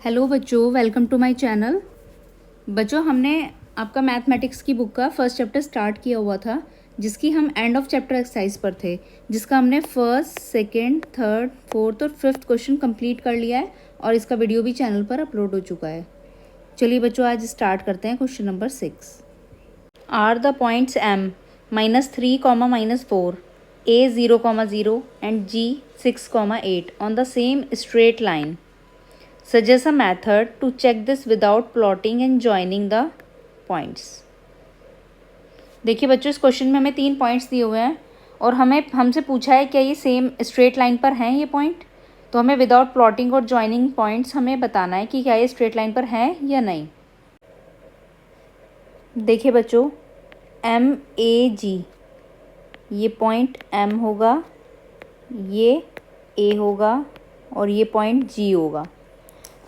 Hello बच्चों, welcome to my channel. बच्चों, हमने आपका मैथमेटिक्स की बुक का फर्स्ट चैप्टर स्टार्ट किया हुआ था, जिसकी हम एंड ऑफ चैप्टर एक्सरसाइज पर थे, जिसका हमने फर्स्ट, सेकंड, थर्ड, फोर्थ और फिफ्थ क्वेश्चन कंप्लीट कर लिया है और इसका वीडियो भी चैनल पर अपलोड हो चुका है। चलिए बच्चों, आज स्टार्ट करते हैं question number 6। Are the points m -3, -4, a 0, and g 6, 8 on the same straight line. Suggest a method to check this without plotting and joining the points. देखिए बच्चों, इस क्वेश्चन में हमें 3 पॉइंट्स दिए हुए हैं और हमसे पूछा है क्या ये सेम स्ट्रेट लाइन पर हैं ये पॉइंट। तो हमें विदाउट प्लॉटिंग और ज्वाइनिंग पॉइंट्स हमें बताना है कि क्या ये स्ट्रेट लाइन पर हैं या नहीं। देखिए बच्चों, एम ए जी, ये पॉइंट एम होगा, ये ए होगा और ये पॉइंट जी होगा।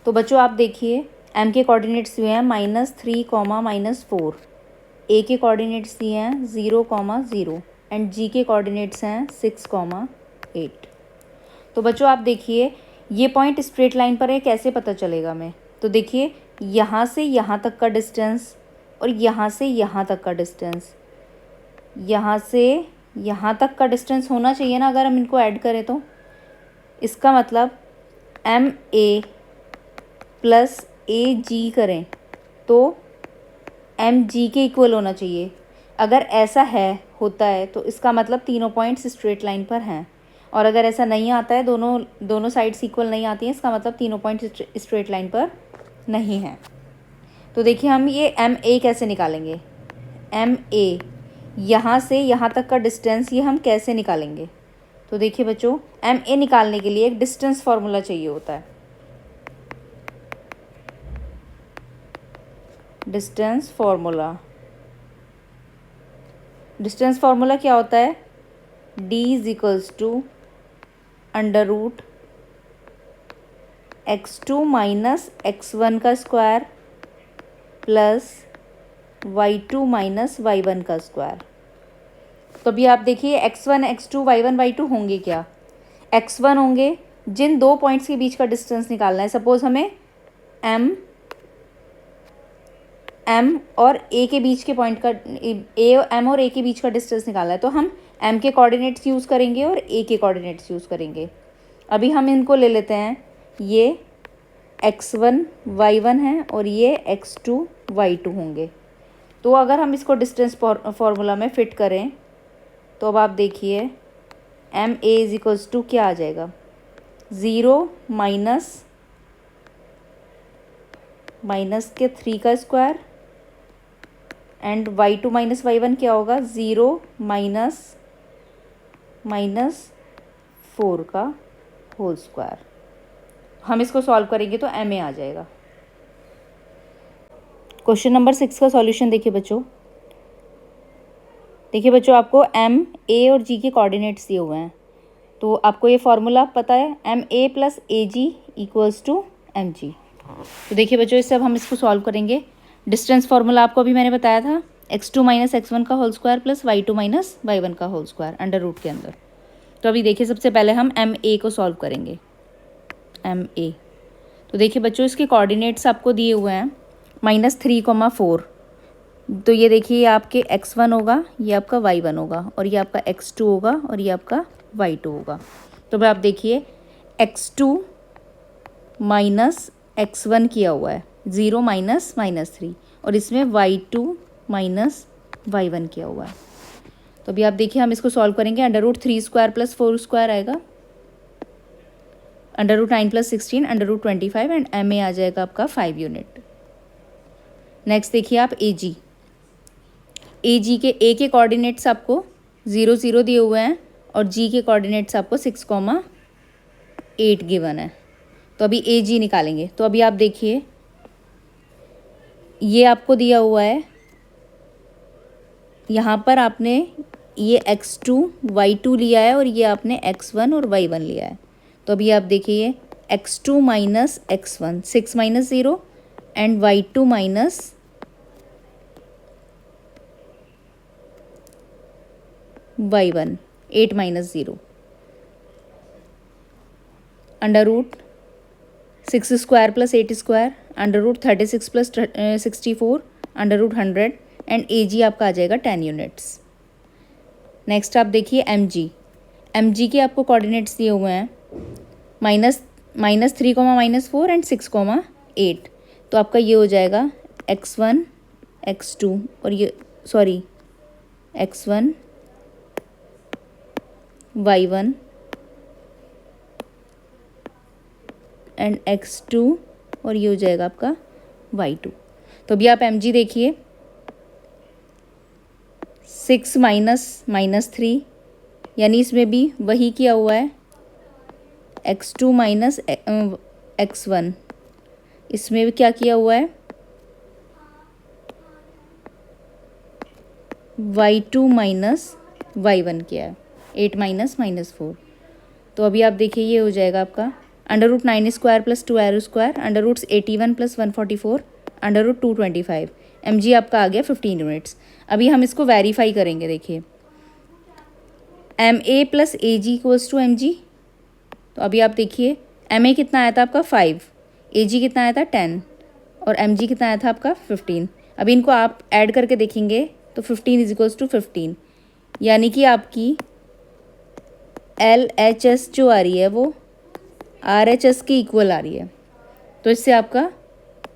तो बच्चों आप देखिए, m के कोऑर्डिनेट्स दिए हैं -3, -4, a के कोऑर्डिनेट्स दिए हैं 0, 0 एंड g के कोऑर्डिनेट्स हैं 6, 8। तो बच्चों आप देखिए, ये पॉइंट स्ट्रेट लाइन पर है, कैसे पता चलेगा हमें। तो देखिए, यहाँ से यहाँ तक का डिस्टेंस और यहाँ से यहाँ तक का डिस्टेंस, यहाँ से यहाँ तक का डिस्टेंस होना चाहिए ना, अगर हम इनको ऐड करें तो। इसका मतलब एम ए प्लस ए जी करें तो एम जी के इक्वल होना चाहिए। अगर ऐसा होता है तो इसका मतलब तीनों पॉइंट्स स्ट्रेट लाइन पर हैं, और अगर ऐसा नहीं आता है, दोनों साइड्स इक्वल नहीं आती हैं, इसका मतलब तीनों पॉइंट्स स्ट्रेट लाइन पर नहीं हैं। तो देखिए, हम ये एम ए कैसे निकालेंगे। एम ए, यहाँ से यहाँ तक का डिस्टेंस, ये हम कैसे निकालेंगे। तो देखिए बच्चों, एम ए निकालने के लिए एक डिस्टेंस फार्मूला चाहिए होता है। डिस्टेंस फार्मूला क्या होता है। d = √x2 - x1 का स्क्वायर प्लस y2 - y1 का स्क्वायर। तो अभी आप देखिए, x1, x2, y1, y2 होंगे क्या। x1 होंगे, जिन दो पॉइंट्स के बीच का डिस्टेंस निकालना है। सपोज हमें m और a के बीच के पॉइंट का m और a के बीच का डिस्टेंस निकालना है, तो हम m के कोऑर्डिनेट्स यूज़ करेंगे और a के कोऑर्डिनेट्स यूज़ करेंगे। अभी हम इनको ले लेते हैं, ये x1 y1 है और ये x2 y2 होंगे। तो अगर हम इसको डिस्टेंस फार्मूला में फिट करें तो अब आप देखिए, एम ए = क्या आ जाएगा, 0 माइनस के 3 का स्क्वायर एंड y2 - y1 क्या होगा, 0 -4 का होल स्क्वायर। हम इसको सॉल्व करेंगे तो एम ए आ जाएगा। क्वेश्चन नंबर 6 का सॉल्यूशन देखिए बच्चों। आपको एम ए और जी के कोऑर्डिनेट्स दिए हुए हैं, तो आपको ये फार्मूला पता है, M A plus A G = M G. तो देखिए बच्चों, इससे अब हम इसको सॉल्व करेंगे। डिस्टेंस फार्मूला आपको अभी मैंने बताया था, x2 - x1 का whole square plus y2 - y1 का होल स्क्वायर अंडर रूट के अंदर। तो अभी देखिए, सबसे पहले हम एम ए को सॉल्व करेंगे। एम ए, तो देखिए बच्चों, इसके कोऑर्डिनेट्स आपको दिए हुए हैं -3, 4। तो ये देखिए, ये आपके x1 होगा, ये आपका y1 होगा और ये आपका x2 होगा और ये आपका y2 होगा। तो अब आप देखिए, x2 - x1 किया हुआ है, 0 -3, और इसमें y2 - y1 किया हुआ है। तो अभी आप देखिए, हम इसको सॉल्व करेंगे। √3² + 4² आएगा, √9 + 16, √25 एंड एम ए आ जाएगा आपका 5 यूनिट। नेक्स्ट देखिए आप ए जी के ए के कोऑर्डिनेट्स आपको 0, 0 दिए हुए हैं और जी के कोऑर्डिनेट्स आपको 6, 8 गिवन है। तो अभी ए जी निकालेंगे। तो अभी आप देखिए, ये आपको दिया हुआ है, यहाँ पर आपने ये x2 y2 लिया है और ये आपने x1 और y1 लिया है। तो अभी आप देखिए, x2 - x1 6 - 0 and y2 - y1 8 - 0 √6 6 square plus 8 square, under root 36 प्लस 64, under root 100 and A G आपका आ जाएगा 10 यूनिट्स। नेक्स्ट आप देखिए एम जी के आपको कोऑर्डिनेट्स दिए हुए हैं -3, -4 एंड 6, 8। तो आपका ये हो जाएगा x1 x2 और ये sorry x1 y1 and x2 और ये हो जाएगा आपका y2। तो अभी आप mg देखिए 6 -3 यानी इसमें भी वही किया हुआ है x2 माइनस x1, इसमें भी क्या किया हुआ है y2 माइनस y1 किया है, 8 -4। तो अभी आप देखिए ये हो जाएगा आपका अंडर रूट 9 स्क्वायर प्लस 2 एरो स्क्वायर, अंडर रूट्स 81 प्लस 144, अंडर रूट 225। एम जी आपका आ गया 15 यूनिट्स। अभी हम इसको वेरीफाई करेंगे। देखिए M A plus A G equals to M G. तो अभी आप देखिए एम ए कितना आया था आपका 5, ए जी कितना आया था 10 और एम जी कितना आया था आपका 15। अभी इनको आप ऐड करके देखेंगे तो 15 इज इक्वल्स टू 15, यानी कि आपकी एल एच एस जो आ रही है वो आर एच एस की इक्वल आ रही है। तो इससे आपका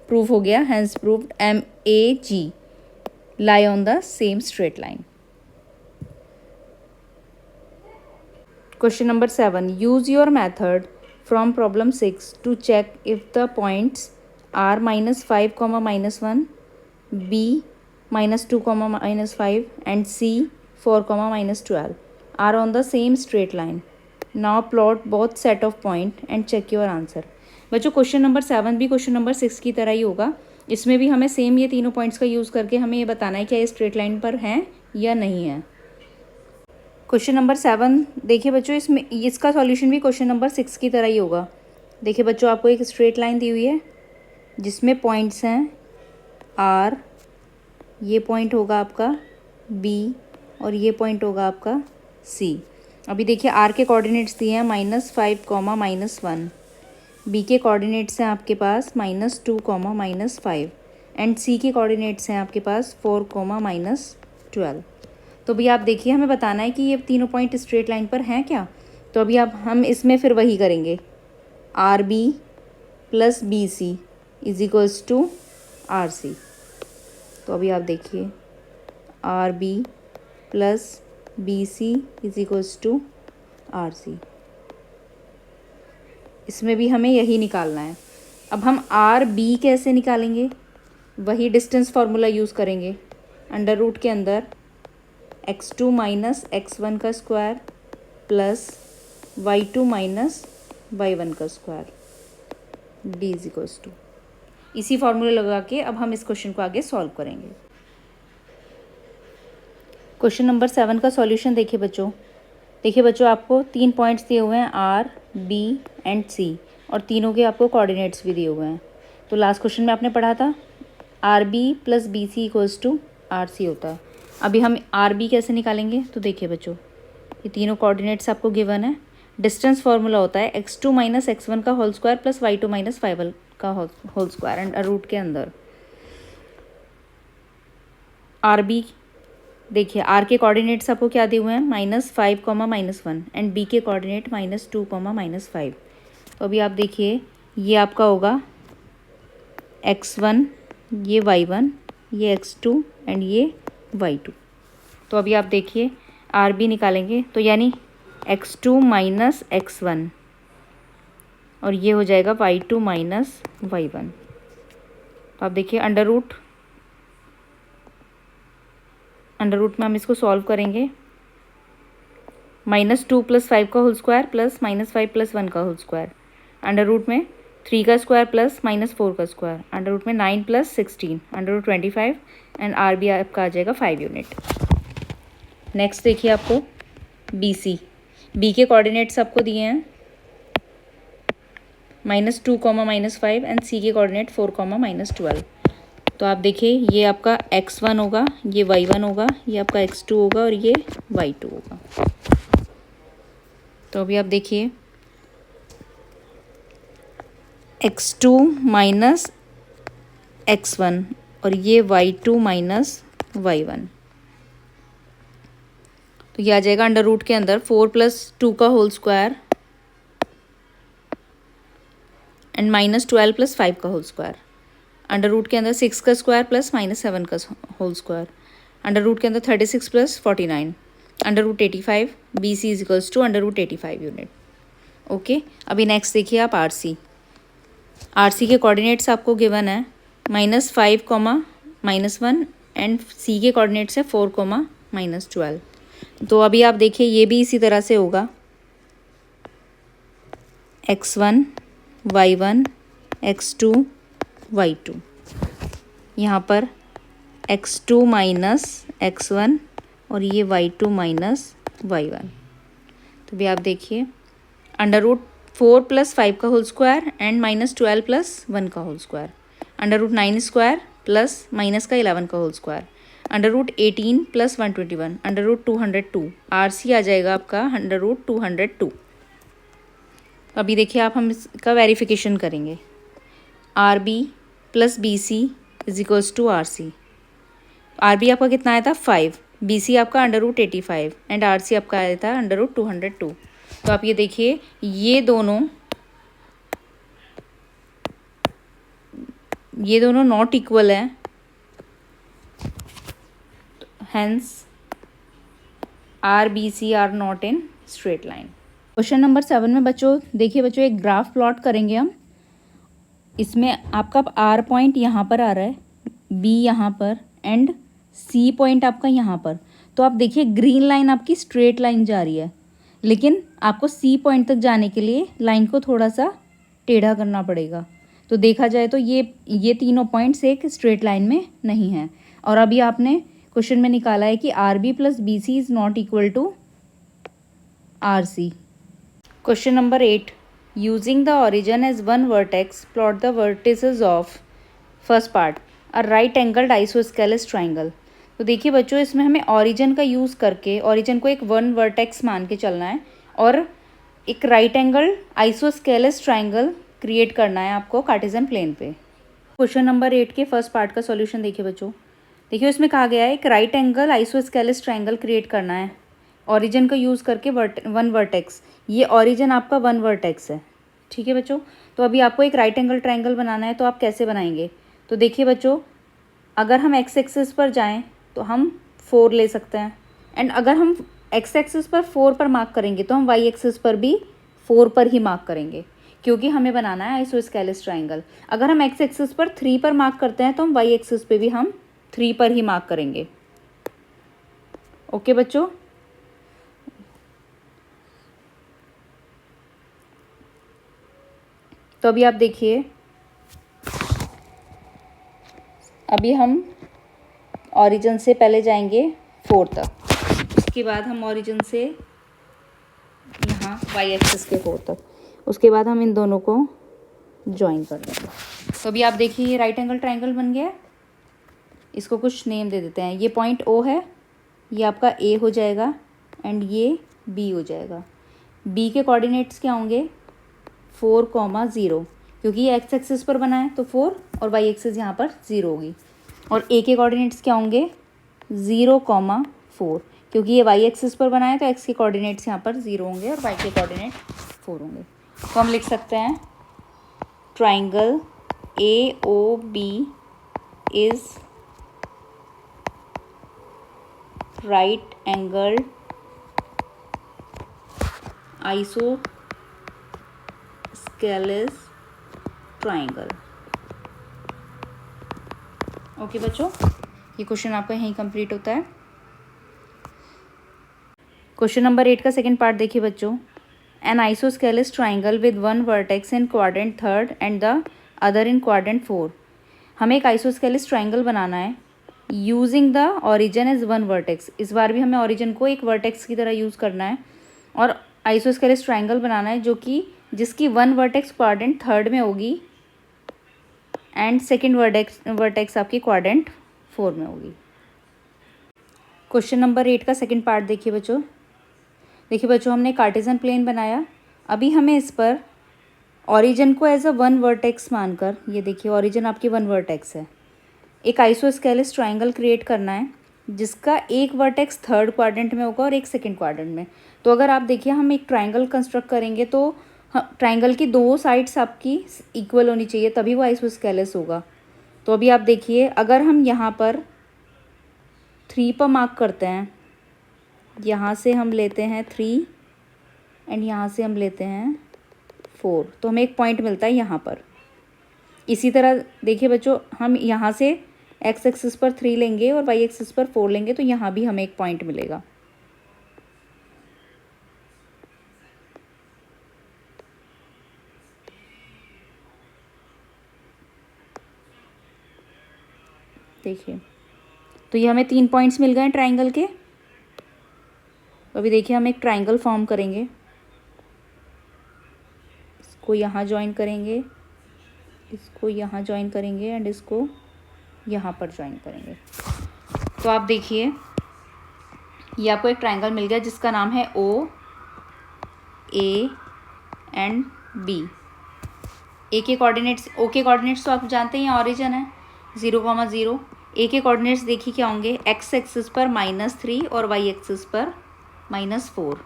प्रूफ हो गया, hence proved M A G lie on the same straight line. Question number 7, use your method from problem 6 to check if the points are -5, -1, B -2, -5 and C 4, -12 are on the same straight line. Now plot both set of point and check your answer. बच्चों question number 7 भी question number 6 की तरह ही होगा। इसमें भी हमें same ये तीनों पॉइंट्स का यूज़ करके हमें ये बताना है क्या ये स्ट्रेट लाइन पर हैं या नहीं है। क्वेश्चन नंबर 7 देखिए बच्चों, इसमें इसका सॉल्यूशन भी क्वेश्चन नंबर 6 की तरह ही होगा। देखिए बच्चों आपको एक स्ट्रेट लाइन दी हुई है जिसमें पॉइंट्स हैं आर, ये पॉइंट होगा आपका बी और ये पॉइंट होगा आपका सी। अभी देखिए आर के कोऑर्डिनेट्स दिए हैं -5, -1, बी के कोऑर्डिनेट्स हैं आपके पास -2, -5 एंड सी के कोऑर्डिनेट्स हैं आपके पास 4, -12। तो अभी आप देखिए हमें बताना है कि ये तीनों पॉइंट स्ट्रेट लाइन पर हैं क्या। तो अभी आप हम इसमें फिर वही करेंगे, R B plus B C is equals to R C. तो अभी आप देखिए R B plus B C is equals to R C, इसमें भी हमें यही निकालना है। अब हम आर बी कैसे निकालेंगे, वही डिस्टेंस फार्मूला यूज़ करेंगे। अंडर रूट के अंदर x2 माइनस x1 का square plus y2 minus y1 का square D is equals to, इसी फार्मूला लगा के अब हम इस क्वेश्चन को आगे सॉल्व करेंगे। क्वेश्चन नंबर 7 का सॉल्यूशन देखिए बच्चों आपको 3 पॉइंट्स दिए हुए हैं आर, बी एंड सी और तीनों के आपको कोऑर्डिनेट्स भी दिए हुए हैं। तो लास्ट क्वेश्चन में आपने पढ़ा था R B plus B C equals to R C होता है। अभी हम आर बी कैसे निकालेंगे, तो देखिए बच्चों ये तीनों कोऑर्डिनेट्स आपको गिवन है। डिस्टेंस फार्मूला होता है x2 माइनस x1 का whole square plus y2 minus y1 का होल स्क्वायर एंड रूट के अंदर आर बी। देखिए आर के कोऑर्डिनेट्स आपको क्या दिए हुए हैं -5, -1 एंड बी के कोऑर्डिनेट -2, -5। तो अभी आप देखिए ये आपका होगा x1, ये y1, ये x2 एंड ये y2। तो अभी आप देखिए आर बी निकालेंगे तो यानी x2 माइनस x1 और ये हो जाएगा y2 माइनस y1। तो आप देखिए अंडर रूट में हम इसको सॉल्व करेंगे, -2 + 5 का होल स्क्वायर प्लस -5 + 1 का होल स्क्वायर, अंडर रूट में 3 का स्क्वायर प्लस -4 का स्क्वायर, अंडर रूट में 9 + 16, under root 25 and R B आपका आ जाएगा 5 यूनिट। नेक्स्ट देखिए आपको बी सी, बी के कोऑर्डिनेट्स आपको दिए हैं -2, -5 एंड सी के कोऑर्डिनेट 4, -12। तो आप देखिए ये आपका x1 होगा, ये y1 होगा, ये आपका x2 होगा और ये y2 होगा। तो अभी आप देखिए x2 माइनस x1 और ये y2 माइनस y1। तो ये आ जाएगा अंडर रूट के अंदर 4 + 2 का होल स्क्वायर एंड -12 + 5 का होल स्क्वायर। अंडर रूट के अंदर 6 का स्क्वायर प्लस -7 का होल स्क्वायर। अंडर रूट के अंदर 36 + 49 under root 85। BC equals to under root 85 unit. Okay, अभी नेक्स्ट देखिए आप RC। RC के कोऑर्डिनेट्स आपको गिवन है -5, -1 एंड C के कोऑर्डिनेट्स है 4, -12। तो अभी आप देखिए ये भी इसी तरह से होगा x1 y1 x2 y2। यहाँ पर x2 माइनस x1 और ये y2 माइनस y1। तो भी आप देखिए अंडर रूट 4 + 5 का होल स्क्वायर एंड -12 + 1 का whole square. Under root 9 square plus minus का 11 का whole square. Under root 18 + 121 under root 202। RC आ जाएगा आपका अंडर रूट 202। अभी देखिए आप हम इसका वेरिफिकेशन करेंगे। RB + BC equals to RC। RB आपका कितना आया था 5, BC आपका अंडर रूट 85 एंड RC आपका आया था अंडर रूट 202। तो आप ये देखिए ये दोनों नॉट इक्वल हैं, hence RBC are not in straight line. Question number 7 में बच्चों देखिए बच्चों एक ग्राफ प्लॉट करेंगे हम। इसमें आपका R पॉइंट यहाँ पर आ रहा है, B यहाँ पर एंड C पॉइंट आपका यहाँ पर। तो आप देखिए ग्रीन लाइन आपकी स्ट्रेट लाइन जा रही है, लेकिन आपको C पॉइंट तक जाने के लिए लाइन को थोड़ा सा टेढ़ा करना पड़ेगा। तो देखा जाए तो ये तीनों पॉइंट्स एक स्ट्रेट लाइन में नहीं हैं। और अभी आपने क्वेश्चन में निकाला है कि RB + BC is not equal to RC। Question number 8, using the origin as one vertex plot the vertices of first part a right angled isosceles triangle. तो देखिए बच्चों इसमें हमें ऑरिजन का यूज़ करके ऑरिजन को एक वन वर्टेक्स मान के चलना है और एक right angle isosceles triangle create करना है आपको कार्टेशियन प्लेन पे। क्वेश्चन नंबर 8 के फर्स्ट पार्ट का सॉल्यूशन देखिए बच्चों। देखिए उसमें कहा गया है एक right angle isosceles triangle create करना है ऑरिजन का यूज़ करके वन वर्टेक्स। ये ऑरिजन आपका वन वर्टेक्स है, ठीक है बच्चों। तो अभी आपको एक राइट एंगल ट्राइंगल बनाना है, तो आप कैसे बनाएंगे? तो देखिए बच्चों अगर हम एक्स एक्सिस पर जाएं तो हम 4 ले सकते हैं, एंड अगर हम एक्स एक्सिस पर 4 पर मार्क करेंगे तो हम वाई एक्सिस पर भी 4 पर ही मार्क करेंगे, क्योंकि हमें बनाना है आइसोस्केलेस ट्राइंगल। अगर हम एक्स एक्सिस पर 3 पर मार्क करते हैं तो हम वाई एक्सिस पे भी हम 3 पर ही मार्क करेंगे। ओके बच्चों, तो अभी आप देखिए अभी हम ऑरिजिन से पहले जाएंगे 4 तक, उसके बाद हम ऑरिजिन से यहाँ वाई एक्सिस के 4 तक, उसके बाद हम इन दोनों को ज्वाइन कर देंगे। तो अभी आप देखिए ये राइट एंगल ट्राइंगल बन गया। इसको कुछ नेम दे देते हैं। ये पॉइंट O है, ये आपका A हो जाएगा एंड ये B हो जाएगा। B के कोऑर्डिनेट्स क्या होंगे 4, 0, क्योंकि ये एक्स एक्सिस पर बना है तो 4 और वाई एक्सिस यहाँ पर 0 होगी। और A के कोऑर्डिनेट्स क्या होंगे 0, 4, क्योंकि ये वाई एक्सिस पर बना है तो एक्स के कोऑर्डिनेट्स यहाँ पर 0 होंगे और वाई के कोऑर्डिनेट 4 होंगे। तो हम लिख सकते हैं triangle AOB is right angle isosceles triangle. Okay बच्चों, ये क्वेश्चन आपका यहीं कंप्लीट होता है। क्वेश्चन नंबर 8 का सेकंड पार्ट देखिए बच्चों। An isosceles triangle with one vertex in quadrant 3 and the other in quadrant 4। हमें एक आइसोस्केलेस ट्राइंगल बनाना है using the origin as one vertex. इस बार भी हमें ऑरिजन को एक वर्टेक्स की तरह यूज़ करना है और आइसोस्केलेस ट्राइंगल बनाना है जिसकी वन वर्टेक्स क्वाड्रेंट 3 में होगी एंड सेकेंड वर्टेक्स आपकी क्वाड्रेंट 4 में होगी। क्वेश्चन नंबर 8 का सेकंड पार्ट देखिए बच्चों। हमने कार्टेशियन प्लेन बनाया। अभी हमें इस पर ऑरिजिन को एज अ वन वर्टेक्स मानकर, ये देखिए ऑरिजिन आपकी वन वर्टेक्स है, एक आइसोस्केलेस ट्राइंगल क्रिएट करना है जिसका एक वर्टेक्स थर्ड क्वाड्रेंट में होगा और एक सेकंड क्वाड्रेंट में। तो अगर आप देखिए हम एक ट्राइंगल कंस्ट्रक्ट करेंगे तो ट्राइंगल की दो साइड्स आपकी इक्वल होनी चाहिए, तभी वो आइसोस्केलेस होगा। तो अभी आप देखिए अगर हम यहाँ पर 3 पर मार्क करते हैं, यहाँ से हम लेते हैं 3 एंड यहाँ से हम लेते हैं 4, तो हमें एक पॉइंट मिलता है यहाँ पर। इसी तरह देखिए बच्चों, हम यहाँ से एक्स एक्सिस पर 3 लेंगे और वाई एक्सिस पर 4 लेंगे तो यहाँ भी हमें एक पॉइंट मिलेगा। देखिए तो ये हमें 3 पॉइंट्स मिल गए ट्राइंगल के। अभी देखिए हम एक ट्राइंगल फॉर्म करेंगे, इसको यहाँ ज्वाइन करेंगे, इसको यहाँ ज्वाइन करेंगे एंड इसको यहाँ पर ज्वाइन करेंगे। तो आप देखिए ये आपको एक ट्राइंगल मिल गया जिसका नाम है ओ ए एंड बी। ए के कोऑर्डिनेट्स, ओ के कोऑर्डिनेट्स तो आप जानते हैं ऑरिजिन है 0,0। ए के कोऑर्डिनेट्स देखिए क्या होंगे, एक्स एक्सिस पर -3 और वाई एक्सिस पर -4।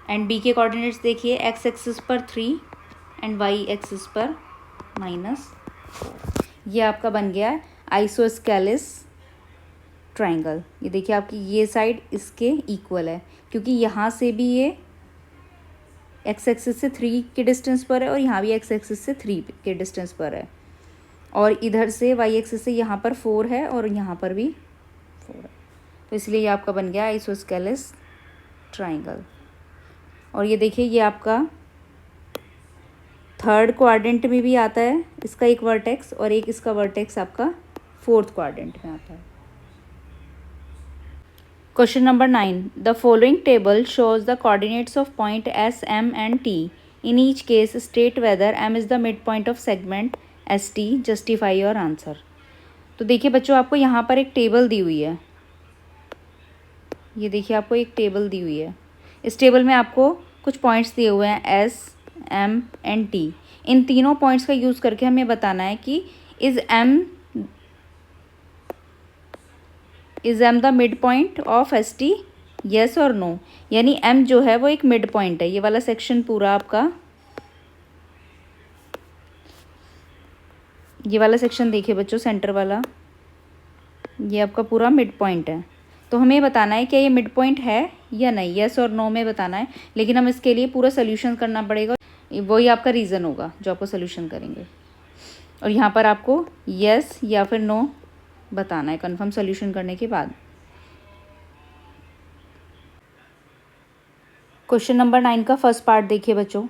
एंड बी के कोऑर्डिनेट्स देखिए एक्स एक्सिस पर 3 एंड वाई एक्सिस पर -4। ये आपका बन गया आइसोस्केलेस ट्राइंगल। ये देखिए आपकी ये साइड इसके इक्वल है क्योंकि यहाँ से भी ये एक्स एक्सिस से 3 के डिस्टेंस पर है और यहाँ भी एक्स एक्सिस से 3 के डिस्टेंस पर है, और इधर से वाई एक्सिस से यहाँ पर 4 है और यहाँ पर भी 4 है। तो इसलिए ये आपका बन गया आइसोस्केलेस ट्राइंगल। और ये देखिए ये आपका थर्ड क्वाड्रेंट में भी आता है इसका एक वर्टेक्स, और एक इसका वर्टेक्स आपका फोर्थ क्वाड्रेंट में आता है। Question number 9. The following table shows the coordinates of point S, M and T. In each case, state whether M is the midpoint of segment ST. Justify your answer. तो देखिए बच्चों आपको यहाँ पर एक टेबल दी हुई है, ये देखिए आपको एक टेबल दी हुई है। इस टेबल में आपको कुछ पॉइंट्स दिए हुए हैं S, M एंड T। इन तीनों पॉइंट्स का यूज़ करके हमें बताना है कि is am the mid point of S T, yes और नो। यानी एम जो है वो एक मिड पॉइंट है, ये वाला सेक्शन पूरा आपका, ये वाला सेक्शन देखिए बच्चों सेंटर वाला, ये आपका पूरा मिड पॉइंट है। तो हमें बताना है क्या ये मिड पॉइंट है या नहीं, येस और नो में बताना है। लेकिन हम इसके लिए पूरा सोल्यूशन करना पड़ेगा, वही आपका रीज़न होगा जो आपको सोल्यूशन करेंगे। और यहाँ पर आपको येस या फिर नो बताना है कंफर्म सोल्यूशन करने के बाद। क्वेश्चन नंबर 9 का फर्स्ट पार्ट देखिए बच्चों।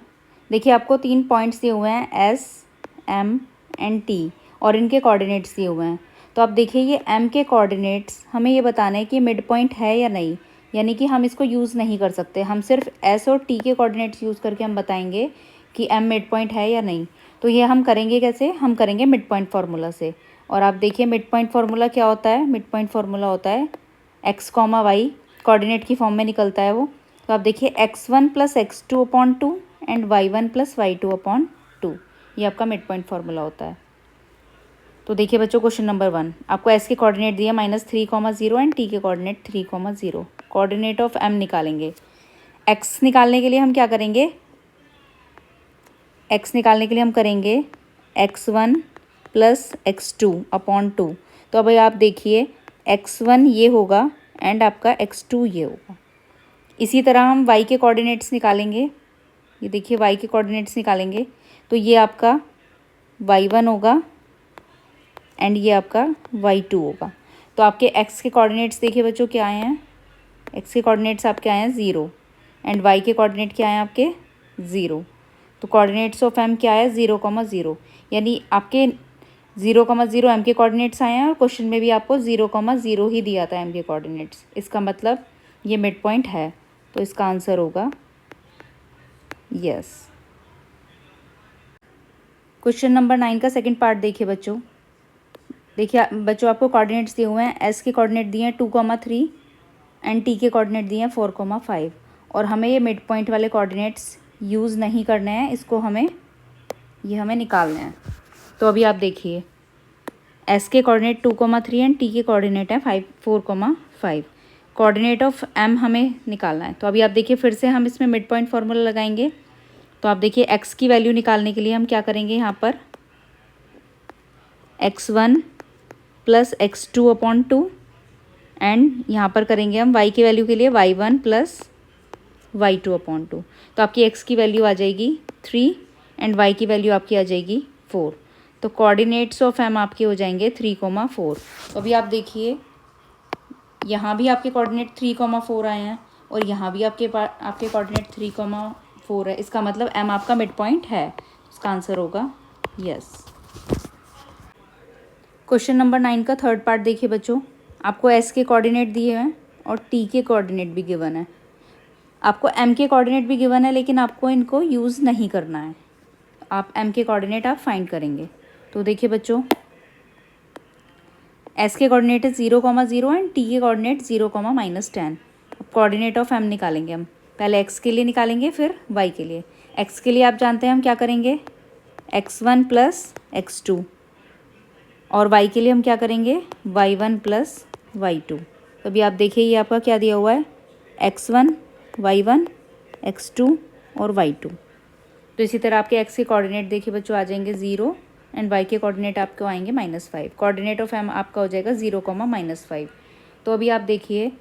देखिए आपको 3 पॉइंट्स दिए हुए हैं एस, एम एंड टी, और इनके कोऑर्डिनेट्स दिए हुए हैं। तो आप देखिए ये एम के कोऑर्डिनेट्स हमें ये बताना है कि मिड पॉइंट है या नहीं, यानी कि हम इसको यूज़ नहीं कर सकते, हम सिर्फ एस और टी के कोऑर्डिनेट्स यूज़ करके हम बताएंगे कि एम मिड पॉइंट है या नहीं। तो ये हम करेंगे कैसे, हम करेंगे मिड पॉइंट फार्मूला से। और आप देखिए मिड पॉइंट फार्मूला क्या होता है, मिड पॉइंट फार्मूला होता है एक्स कॉमा वाई, कोऑर्डिनेट की फॉर्म में निकलता है वो। तो आप देखिए x1 + x2/2 and y1 + y2/2, ये आपका मिड पॉइंट फार्मूला होता है। तो देखिए बच्चों क्वेश्चन नंबर 1, आपको s के कोऑर्डिनेट दिए -3,0 एंड t के कोऑर्डिनेट 3,0। कोऑर्डिनेट ऑफ m निकालेंगे। x निकालने के लिए हम क्या करेंगे, x निकालने के लिए हम करेंगे x1 + x2/2। तो अब आप देखिए x1 ये होगा एंड आपका x2 ये होगा। इसी तरह हम y के कोऑर्डिनेट्स निकालेंगे, ये देखिए y के कोऑर्डिनेट्स निकालेंगे तो ये आपका y1 होगा एंड ये आपका y2 होगा। तो आपके x के कोऑर्डिनेट्स देखिए बच्चों क्या आए हैं, x के कोऑर्डिनेट्स आपके आए हैं 0 एंड y के कोऑर्डिनेट क्या आए हैं आपके 0। तो कोऑर्डिनेट्स ऑफ m क्या है 0,0, यानी आपके 0,0 m के कोऑर्डिनेट्स आए हैं और क्वेश्चन में भी आपको 0,0 ही दिया था m के कोऑर्डिनेट्स। इसका मतलब ये मिड पॉइंट है, तो इसका आंसर होगा यस। क्वेश्चन नंबर 9 का सेकंड पार्ट देखिए बच्चों। देखिए बच्चों आपको कोऑर्डिनेट्स दिए हुए हैं, एस के कोऑर्डिनेट दिए हैं 2,3 एंड टी के कोऑर्डिनेट दिए हैं 4,5 और हमें ये मिड पॉइंट वाले कोऑर्डिनेट्स यूज़ नहीं करने हैं, इसको हमें निकालने हैं। तो अभी आप देखिए एस के कोऑर्डिनेट 2,3 एंड टी के कोऑर्डिनेट है 4,5। कोऑर्डिनेट ऑफ एम हमें निकालना है। तो अभी आप देखिए फिर से हम इसमें मिड पॉइंट फार्मूला लगाएंगे। तो आप देखिए एक्स की वैल्यू निकालने के लिए हम क्या करेंगे, यहाँ पर x1 plus x2 upon 2 and यहाँ पर करेंगे हम y की वैल्यू के लिए y1 प्लस y2 अपॉन 2। तो आपकी x की वैल्यू आ जाएगी 3 एंड y की वैल्यू आपकी आ जाएगी 4। तो कोऑर्डिनेट्स ऑफ m आपके हो जाएंगे 3,4। तो अभी आप देखिए यहाँ भी आपके कोऑर्डिनेट 3,4 आए हैं और यहाँ भी आपके कोऑर्डिनेट 3,4 है। इसका मतलब m आपका मिड पॉइंट है। इसका आंसर होगा यस। क्वेश्चन नंबर 9 का थर्ड पार्ट देखिए बच्चों, आपको s के कोऑर्डिनेट दिए हैं और t के कोऑर्डिनेट भी गिवन है। आपको m के कोऑर्डिनेट भी गिवन है लेकिन आपको इनको यूज़ नहीं करना है। आप m के कोऑर्डिनेट आप फाइंड करेंगे। तो देखिए बच्चों s के कोऑर्डिनेट है 0,0 एंड t के कोऑर्डिनेट 0,-10। अब कोऑर्डिनेट ऑफ m निकालेंगे हम। पहले x के लिए निकालेंगे फिर y के लिए। x के लिए आप जानते हैं हम क्या करेंगे, x1 प्लस x2 और y के लिए हम क्या करेंगे, y1 प्लस y2। तो अभी आप देखिए ये आपका क्या दिया हुआ है, x1 y1 x2 और y2। तो इसी तरह आपके x के कोऑर्डिनेट देखिए बच्चों आ जाएंगे 0 एंड y के कोऑर्डिनेट आपको आएंगे -5। कोऑर्डिनेट ऑफ m आपका हो जाएगा 0,-5। तो अभी आप देखिए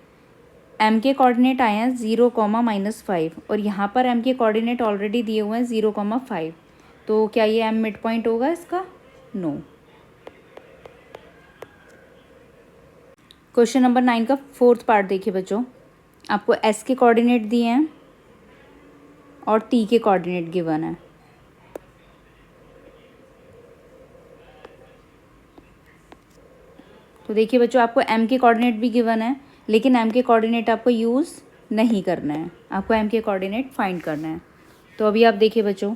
m के कोऑर्डिनेट आए हैं 0,-5 और यहाँ पर m के कोऑर्डिनेट ऑलरेडी दिए हुए हैं 0,5। तो क्या ये m मिड पॉइंट होगा इसका, नो। क्वेश्चन नंबर 9 का फोर्थ पार्ट देखिए बच्चों, आपको s के कोऑर्डिनेट दिए हैं और t के कोऑर्डिनेट गिवन है। तो देखिए बच्चों आपको m के कोऑर्डिनेट भी गिवन है लेकिन m के कोऑर्डिनेट आपको यूज़ नहीं करना है, आपको m के कोऑर्डिनेट फाइंड करना है। तो अभी आप देखिए बच्चों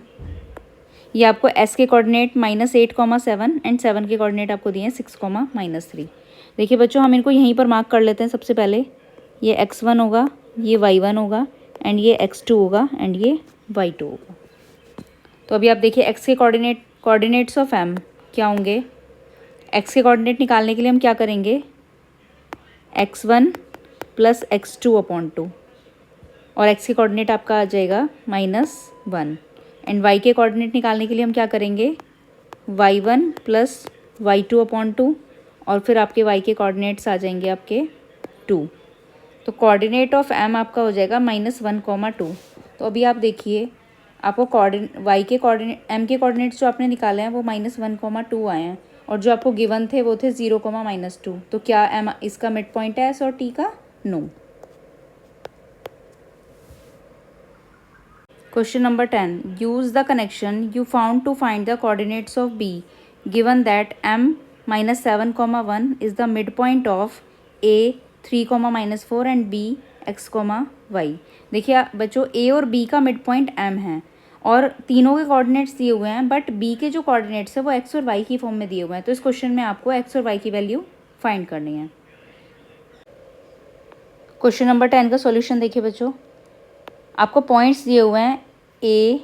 ये आपको s के कोऑर्डिनेट -8,7 एंड 7 के कोऑर्डिनेट आपको दिए हैं 6,-3। देखिए बच्चों हम इनको यहीं पर मार्क कर लेते हैं। सबसे पहले ये x1 होगा, ये y1 होगा एंड ये x2 होगा एंड ये y2 होगा। तो अभी आप देखिए x के कोऑर्डिनेट्स ऑफ m क्या होंगे। x के कोऑर्डिनेट निकालने के लिए हम क्या करेंगे, x1 प्लस x2 अपॉन 2 और x के कोऑर्डिनेट आपका आ जाएगा -1 एंड y के कोऑर्डिनेट निकालने के लिए हम क्या करेंगे, y1 प्लस y2 अपॉन 2 और फिर आपके y के कोऑर्डिनेट्स आ जाएंगे आपके 2। तो कोऑर्डिनेट ऑफ m आपका हो जाएगा -1,2। तो अभी आप देखिए आपको y के कोऑर्डिनेट m के कोऑर्डिनेट्स जो आपने निकाले हैं वो -1,2 आए हैं और जो आपको गिवन थे वो थे 0,-2। तो क्या m इसका मिड पॉइंट है s और t का, no. Question number 10, use the connection you found to find the coordinates of b given that m -7,1 is the midpoint of a 3,-4 and b x, y। देखिए बच्चों a और b का mid point m है और तीनों के coordinates दिए हुए हैं बट b के जो कोऑर्डिनेट्स है वो x और y की फॉर्म में दिए हुए हैं। तो इस क्वेश्चन में आपको x और y की वैल्यू फाइंड करनी है। क्वेश्चन नंबर 10 का सॉल्यूशन देखिए बच्चों, आपको पॉइंट्स दिए हुए हैं a,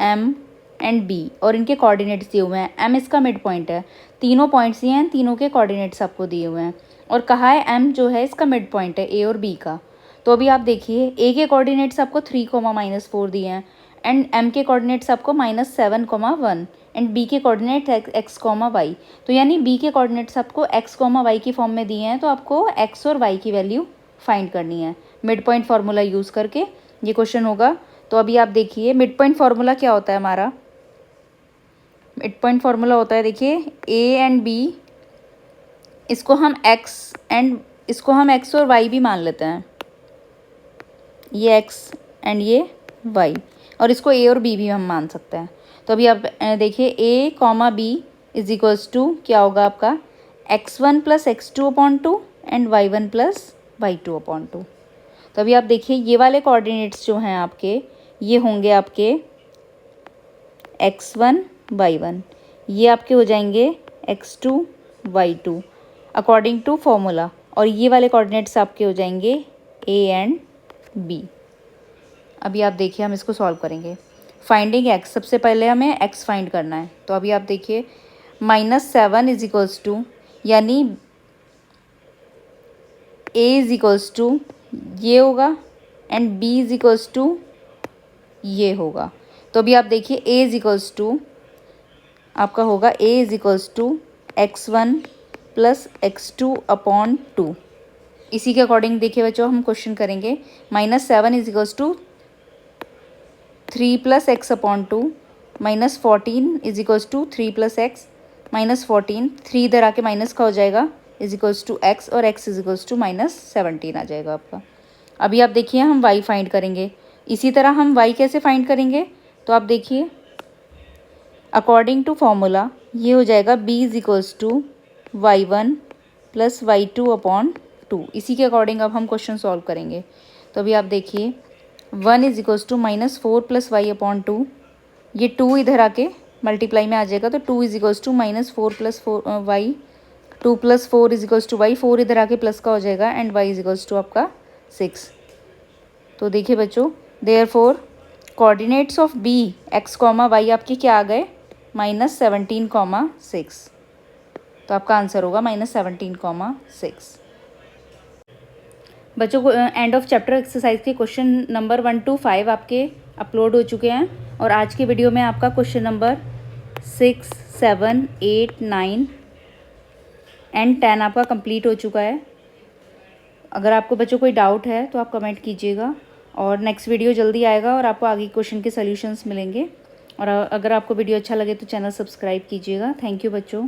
m एंड b और इनके कोऑर्डिनेट्स दिए हुए हैं। m इसका मिड पॉइंट है, तीनों पॉइंट्स दिए हैं, तीनों के कोऑर्डिनेट्स आपको दिए हुए हैं और कहा है m जो है इसका मिड पॉइंट है a और b का। तो अभी आप देखिए a के कोऑर्डिनेट्स आपको 3,-4 दिए हैं एंड m के कोऑर्डिनेट्स आपको -7,1 एंड b के कोऑर्डिनेट x, y। तो यानी b के कोऑर्डिनेट्स आपको x, y की फॉर्म में दिए हैं। तो आपको x और y की वैल्यू फाइंड करनी है मिड पॉइंट फार्मूला यूज़ करके, ये क्वेश्चन होगा। तो अभी आप देखिए मिड पॉइंट फार्मूला क्या होता है हमारा, मिड पॉइंट फार्मूला होता है देखिए a एंड b, इसको हम x और y भी मान लेते हैं, ये x एंड ये y और इसको a और b भी हम मान सकते हैं। तो अभी आप देखिए a, b is equals to क्या होगा आपका x1 plus x2 upon 2 and y1 plus y2 upon 2। तो अभी आप देखिए ये वाले कोऑर्डिनेट्स जो हैं आपके ये होंगे आपके x1 y1, ये आपके हो जाएंगे x2 y2 according to formula और ये वाले कोऑर्डिनेट्स आपके हो जाएंगे ए एंड बी। अभी आप देखिए हम इसको सॉल्व करेंगे। फाइंडिंग एक्स, सबसे पहले हमें एक्स फाइंड करना है। तो अभी आप देखिए -7 इज इक्वल्स टू, यानी ए इज इक्वल्स टू ये होगा and B is equals to ये होगा। तो अभी आप देखिए ए इज इक्वल्स टू आपका होगा A is equals to x1 plus x2 upon 2। इसी के अकॉर्डिंग देखिए बच्चों हम क्वेश्चन करेंगे। -7 is equals to 3 plus X upon 2, -14 is equals to 3 plus X, -14, 3 इधर आके माइनस का हो जाएगा, इज इक्वल्स टू एक्स, और एक्स इज इक्वल्स टू -17 आ जाएगा आपका। अभी आप देखिए हम y फाइंड करेंगे। इसी तरह हम y कैसे फाइंड करेंगे, तो आप देखिए अकॉर्डिंग टू फॉर्मूला ये हो जाएगा b is equals to y1 plus y2 upon 2। इसी के अकॉर्डिंग अब हम क्वेश्चन सॉल्व करेंगे। तो अभी आप देखिए 1 is equals to -4 plus Y upon 2, ये 2 इधर आके मल्टीप्लाई में आ जाएगा, तो 2 is equals to -4 plus Y, 2 plus 4 is equals to Y, 4 इधर आके प्लस का हो जाएगा and Y is equals to आपका 6। तो देखिए बच्चों therefore coordinates of B X comma Y आपके क्या आ गए, -17, 6। तो आपका आंसर होगा -17, 6। बच्चों को एंड ऑफ चैप्टर एक्सरसाइज के क्वेश्चन नंबर 1 to 5 आपके अपलोड हो चुके हैं, और आज के वीडियो में आपका क्वेश्चन नंबर 6, 7, 8, 9 एंड 10 आपका कंप्लीट हो चुका है। अगर आपको बच्चों कोई डाउट है तो आप कमेंट कीजिएगा, और नेक्स्ट वीडियो जल्दी आएगा और आपको आगे क्वेश्चन के सॉल्यूशंस मिलेंगे। और अगर आपको वीडियो अच्छा लगे तो चैनल सब्सक्राइब कीजिएगा। थैंक यू बच्चों।